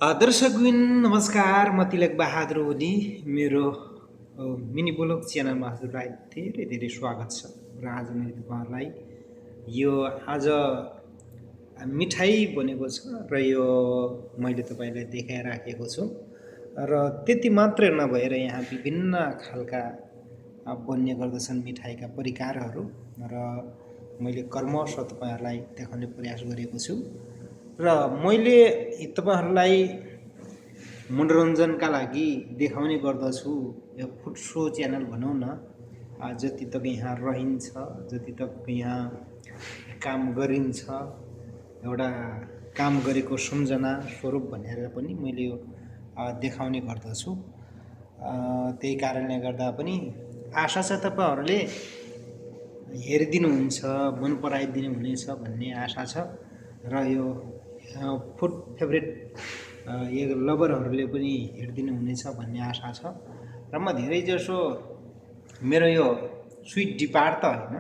दर्शकबिन नमस्कार, म तिलक बहादुर ओली। मेरो मिनी ब्लग च्यानलमा हजुरलाई धेरै धेरै स्वागत छ। र आज मैले तपाईँहरूलाई यो आज मिठाई बनेको छ र यो मैले तपाईँलाई देखाइराखेको छु। र त्यति मात्रै नभएर यहाँ विभिन्न खालका बन्ने गर्दछन् मिठाईका परिकारहरू र मैले कर्मश तपाईँहरूलाई देखाउने प्रयास गरेको छु। र मैले तपाईँहरूलाई मनोरञ्जनका लागि देखाउने गर्दछु। यो फुड सो च्यानल भनौँ न, जति तक यहाँ रहन्छ, जति तक यहाँ काम गरिन्छ, एउटा काम गरेको सम्झना स्वरूप भनेर पनि मैले यो देखाउने गर्दछु। त्यही कारणले गर्दा पनि आशा छ तपाईँहरूले हेरिदिनुहुन्छ, मन पराइदिनु हुनेछ भन्ने आशा छ। र यो फुड फेभरेट यो लभरहरूले पनि हेरिदिनु हुनेछ भन्ने आशा छ। र म धेरैजसो मेरो यो स्विट डिपार्ट त होइन,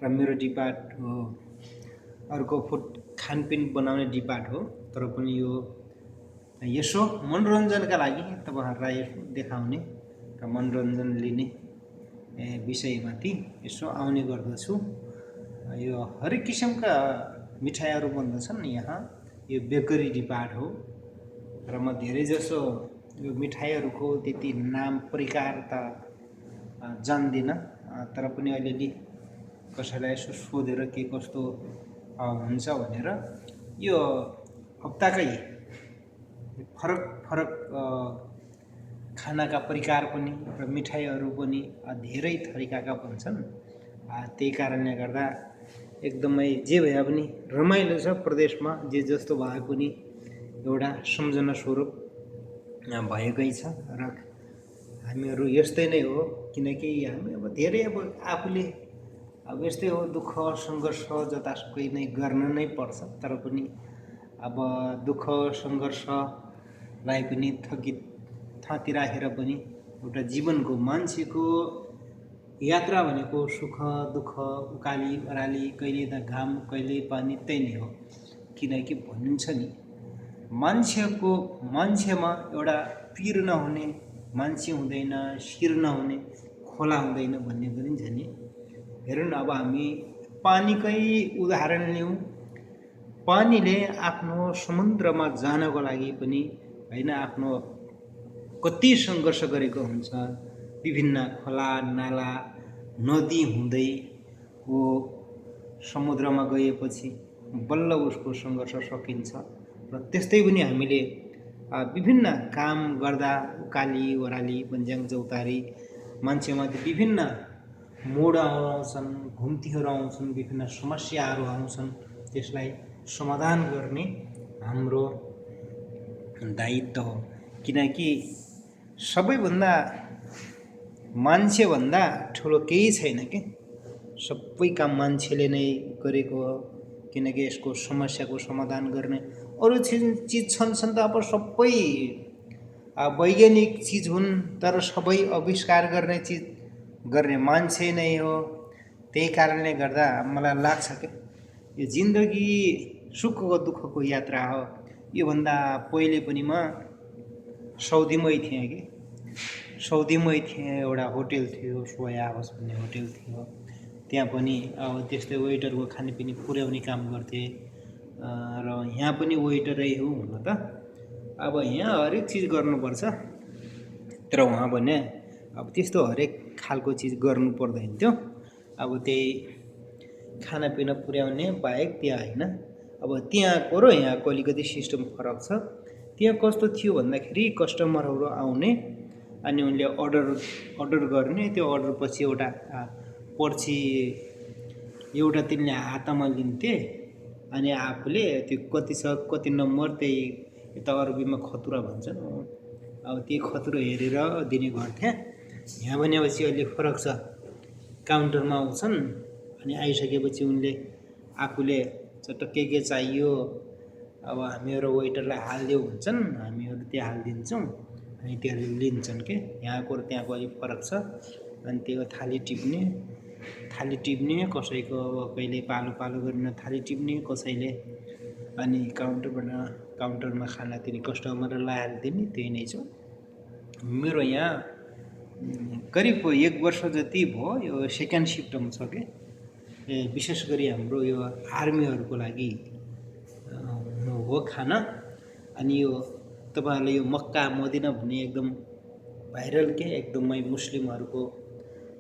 र मेरो डिपार्ट हो अर्को फुड खानपिन बनाउने डिपार्ट हो, तर पनि यो यसो मनोरञ्जनका लागि तपाईँहरूलाई देखाउने र मनोरञ्जन लिने विषयमाथि यसो आउने गर्दछु। यो हरेक किसिमका मिठाईहरू बन्दछन् यहाँ। यो बेकरी डिपार्ट हो र म धेरैजसो यो मिठाईहरूको त्यति नाम परिकार त जान्दिनँ, तर पनि अलिअलि कसैलाई यसो सोधेर के कस्तो हुन्छ भनेर यो हप्ताकै फरक फरक खानाका परिकार पनि र मिठाईहरू पनि धेरै थरीकाका हुन्छन्। त्यही कारणले गर्दा एकदमै जे भए पनि रमाइलो छ। प्रदेशमा जे जस्तो भए पनि एउटा सम्झना स्वरूप भएकै छ र हामीहरू यस्तै नै हो। किनकि हामी अब धेरै आफूले यस्तै हो, दुःख सङ्घर्ष जतासुकै नै गर्न नै पर्छ। तर पनि अब दुःख सङ्घर्षलाई पनि थाती राखेर पनि एउटा जीवनको मान्छेको यात्रा भनेको सुख दुःख उकाली ओह्राली, कहिले त घाम कहिले पानी, त्यही नै हो। किनकि भनिन्छ नि, मान्छेमा एउटा पिर नहुने मान्छे हुँदैन, शिर नहुने खोला हुँदैन भन्ने गरिन्छ नि। हेरौँ न, अब हामी पानीकै उदाहरण लिउँ। पानीले आफ्नो समुद्रमा जानको लागि पनि होइन, आफ्नो कति सङ्घर्ष गरेको हुन्छ। विभिन्न खोला नाला नदी हुँदै वो समुद्रमा गएपछि बल्ल उसको सङ्घर्ष सकिन्छ। र त्यस्तै पनि हामीले विभिन्न काम गर्दा उकाली ओह्राली पन्ज्याङ चौतारी मान्छेमाथि विभिन्न मोड आउँछन्, घुम्तीहरू आउँछन्, विभिन्न समस्याहरू आउँछन्। त्यसलाई समाधान गर्ने हाम्रो दायित्व हो। किनकि सबैभन्दा मान्छेभन्दा ठुलो केही छैन के, सबै काम मान्छेले नै गरेको हो। किनकि यसको समस्याको समाधान गर्ने अरू चिज छन् त अब सबै वैज्ञानिक चिज हुन्, तर सबै आविष्कार गर्ने चिज गर्ने मान्छे नै हो। त्यही कारणले गर्दा मलाई लाग्छ कि यो जिन्दगी सुखको दुःखको यात्रा हो। योभन्दा पहिले पनि म साउदीमै थिएँ कि, साउदीमै थिएँ। एउटा होटेल थियो, सोया हाउस भन्ने होटेल थियो। त्यहाँ पनि अब त्यस्तै वेटरको खानेपिने पुर्याउने काम गर्थेँ। र यहाँ पनि वेटरै हो हुन त। अब यहाँ हरेक चिज गर्नुपर्छ, तर उहाँ भने अब त्यस्तो हरेक खालको चिज गर्नु पर्दैन थियो। अब त्यही खानापिना पुर्याउने बाहेक त्यहाँ होइन। अब त्यहाँको र यहाँको अलिकति सिस्टम फरक छ। त्यहाँ कस्तो थियो भन्दाखेरि कस्टमरहरू आउने अनि उनले अर्डर गर्ने। त्यो अर्डर पछि एउटा पर्ची एउटा तिनले हातमा लिन्थे अनि आफूले त्यो कति छ कति नम्बर, त्यही यता अरबीमा खतुरा भन्छन्, अब त्यही खतुरा हेरेर दिने गर्थे। यहाँ भनेपछि अहिले फरक छ। काउन्टरमा आउँछन् अनि आइसकेपछि उनले आफूले चट्ट के चाहियो अब हामीहरू वेटरलाई हालिदेऊ भन्छन्, हामीहरू त्यहाँ हालिदिन्छौँ अनि त्यसले लिन्छन् के। यहाँको र त्यहाँको अलिक फरक छ। अनि त्यो थाली टिप्ने कसैको अब कहिले पालो गरिन थाली टिप्ने, कसैले अनि काउन्टरमा खाना तिनी कस्टमरलाई हालिदिने नि त्यही नै छ। मेरो यहाँ करिब 1 वर्ष जति भयो यो सेकेन्ड सिफ्टमा छ के। विशेष गरी हाम्रो यो आर्मीहरूको लागि हो खाना। अनि यो तपाईँहरूले यो मक्का मदिना भन्ने एकदम भाइरल के एकदमै मुस्लिमहरूको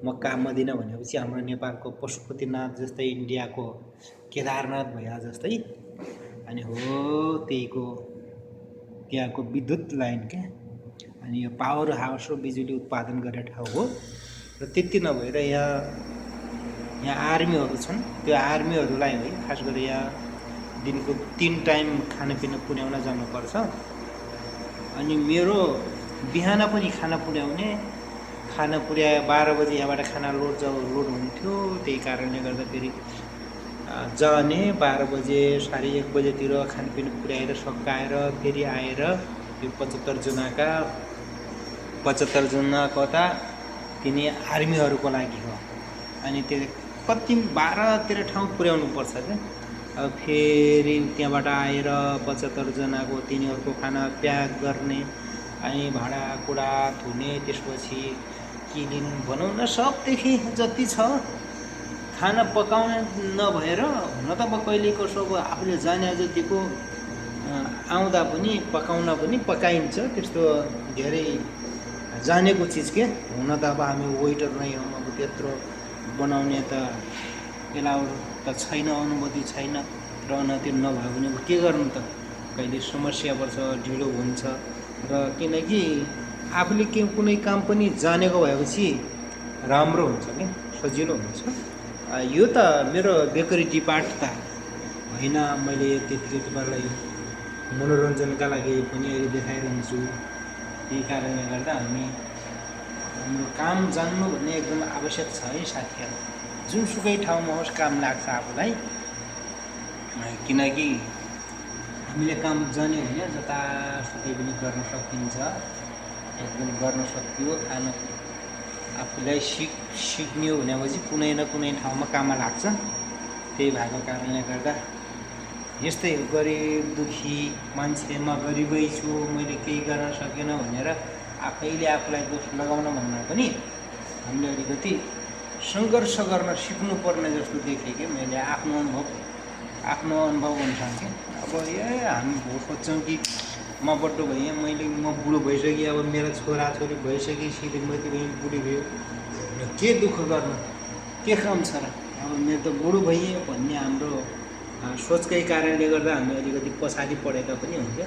मक्का मदिना भनेपछि हाम्रो नेपालको पशुपतिनाथ जस्तै इन्डियाको केदारनाथ भए जस्तै अनि हो त्यहीको त्यहाँको विद्युत लाइन क्या। अनि यो पावर हाउस र बिजुली उत्पादन गर्ने ठाउँ हो। र त्यति नभएर यहाँ आर्मीहरू छन्। त्यो आर्मीहरूलाई है खास गरी यहाँ दिनको 3 टाइम खानापिना पुर्याउन जानुपर्छ। अनि मेरो बिहान पनि खाना पुर्याउने, खाना पुर्याए 12 बजे यहाँबाट खाना लोड हुन्थ्यो। त्यही कारणले गर्दा फेरि जाने 12 बजे 1:30 बजेतिर खानापिना पुर्याएर सकाएर फेरि आएर यो 75 जना कता तिनी आर्मीहरूको लागि हो। अनि त्यो कति 12 ठाउँ पुर्याउनु पर्छ क्या। अब फेरि त्यहाँबाट आएर 75 जनाको तिनीहरूको खाना प्याक गर्ने, अनि भाँडाकुँडा धुने, त्यसपछि क्लिन बनाउन सबदेखि जति छ खाना पकाउन नभएर हुन त अब कहिलेको सब आफूले जाने जतिको आउँदा पनि पकाउन पनि पकाइन्छ। त्यस्तो धेरै जानेको चिज के हुन त अब हामी वेटर नै हौँ। अब त्यत्रो बनाउने त एलाउड त छैन, अनुमति छैन। र त्यो नभए भने के गर्नु त, कहिले समस्या पर्छ, ढिलो हुन्छ। र किनकि आफूले कुनै काम पनि जानेको भएपछि राम्रो हुन्छ क्या, सजिलो हुन्छ। यो त मेरो बेकरी डिपार्ट त होइन, मैले त्यतिकै तपाईँलाई मनोरञ्जनका लागि पनि अहिले देखाइरहन्छु। त्यही कारणले गर्दा हाम्रो काम जान्नु भन्ने एकदम आवश्यक छ है साथीहरू। जुनसुकै ठाउँमा होस् काम लाग्छ आफूलाई। किनकि हामीले काम जान्यो भने जतासुकै पनि गर्न सकिन्छ, एकदम गर्न सकियो। खाना आफूलाई सिक्ने भनेपछि कुनै न कुनै ठाउँमा काममा लाग्छ। त्यही भएको कारणले गर्दा यस्तै गरिब दुखी मान्छे, म गरिबै छु, मैले केही गर्न सकिनँ भनेर आफैले आफूलाई दोष लगाउन भन्दा पनि हामीले अलिकति सङ्घर्ष गर्न सिक्नुपर्ने जस्तो देखेँ कि मैले आफ्नो अनुभव अनुसार के। अब हामी सोच्छौँ कि म बड्डो भएँ, म बुढो भइसकेँ, अब मेरो छोराछोरी भइसकेँ, श्रीमती बहिनी बुढी भयो, के दुःख गर्नु, के काम छ र। अब मेरो त बुढो भइएँ भन्ने हाम्रो सोचकै कारणले गर्दा हामी अलिकति पछाडि पढेका पनि हुन्थ्यो।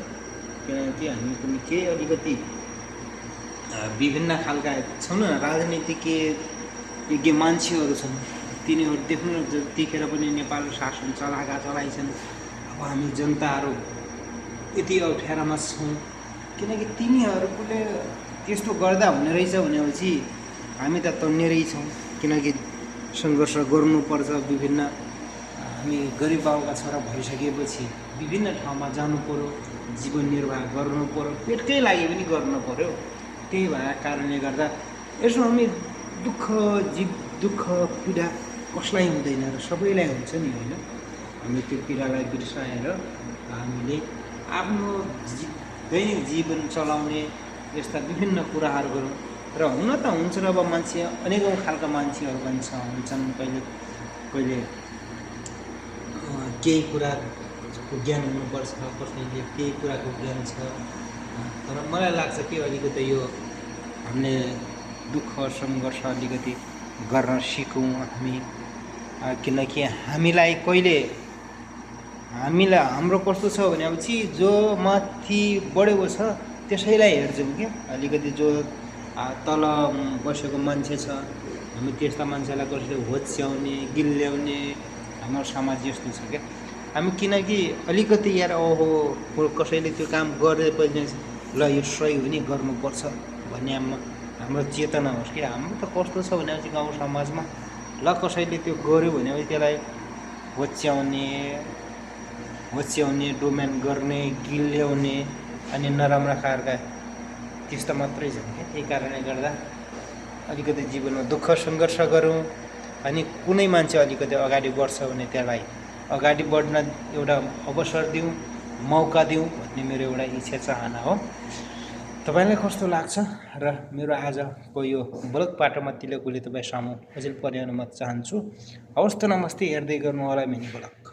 किनकि हामी पनि केही अलिकति विभिन्न खालका छौँ न, राजनीतिज्ञ मान्छेहरू छन्। तिनीहरू देख्नु त्यतिखेर पनि नेपाल शासन चलाइछन्। अब हामी जनताहरू यति अप्ठ्यारामा छौँ। किनकि तिनीहरूले त्यस्तो गर्दा हुने रहेछ भनेपछि हामी त तन्ने रहेछौँ। किनकि सङ्घर्ष गर्नुपर्छ। विभिन्न हामी गरिब बाबुका छोरा भइसकेपछि विभिन्न ठाउँमा जानु पर्यो, जीवन निर्वाह गर्नु पर्यो, पेटकै लागि पनि गर्नु पर्यो। त्यही भएको कारणले गर्दा यसो हामी दुःख पीडा कसलाई हुँदैन र, सबैलाई हुन्छ नि होइन। हामी त्यो पीडालाई बिर्साएर हामीले आफ्नो दैनिक जीवन चलाउने यस्ता विभिन्न कुराहरू गरौँ। र हुन त हुन्छ र अब मान्छे अनेकौँ खालका मान्छेहरू पनि हुन्छन्। कहिले केही कुराको ज्ञान हुनुपर्छ, कसैले केही कुराको ज्ञान छ। तर मलाई लाग्छ कि अलिकति यो हामीले दुःख सङ्घर्ष अलिकति गर्न सिकौँ हामी। किनकि हाम्रो कस्तो छ भनेपछि जो माथि बढेको छ त्यसैलाई हेर्छौँ क्या। अलिकति जो तल बसेको मान्छे छ, हामी त्यस्ता मान्छेलाई कसैले होच्याउने, गिल्ल्याउने हाम्रो समाज यस्तो छ क्या। हामी किनकि अलिकति यार ओहो कसैले त्यो काम गरेपछि ल यो सही हो नि, गर्नुपर्छ भन्ने हाम्रो चेतना होस् कि। हाम्रो त कस्तो छ भनेपछि गाउँ समाजमा ल कसैले त्यो गर्यो भनेपछि त्यसलाई होच्याउने, डोम्यान गर्ने, गिल्ल्याउने अनि नराम्रा खालका त्यस्तो मात्रै छन् क्या। त्यही कारणले गर्दा अलिकति जीवनमा दुःख सङ्घर्ष गरौँ। अनि कुनै मान्छे अलिकति अगाडि बढ्छ भने त्यसलाई अगाडि बढ्न एउटा अवसर दिउँ, मौका दिउँ भन्ने मेरो एउटा इच्छा चाहना हो। तपाईँलाई कस्तो लाग्छ र मेरो आजको यो ब्लग पाटोमा तिलकुले तपाईँ सामु अझै पुर्याउन म चाहन्छु। हवस् त, नमस्ते। हेर्दै गर्नु होला मिनी ब्लग।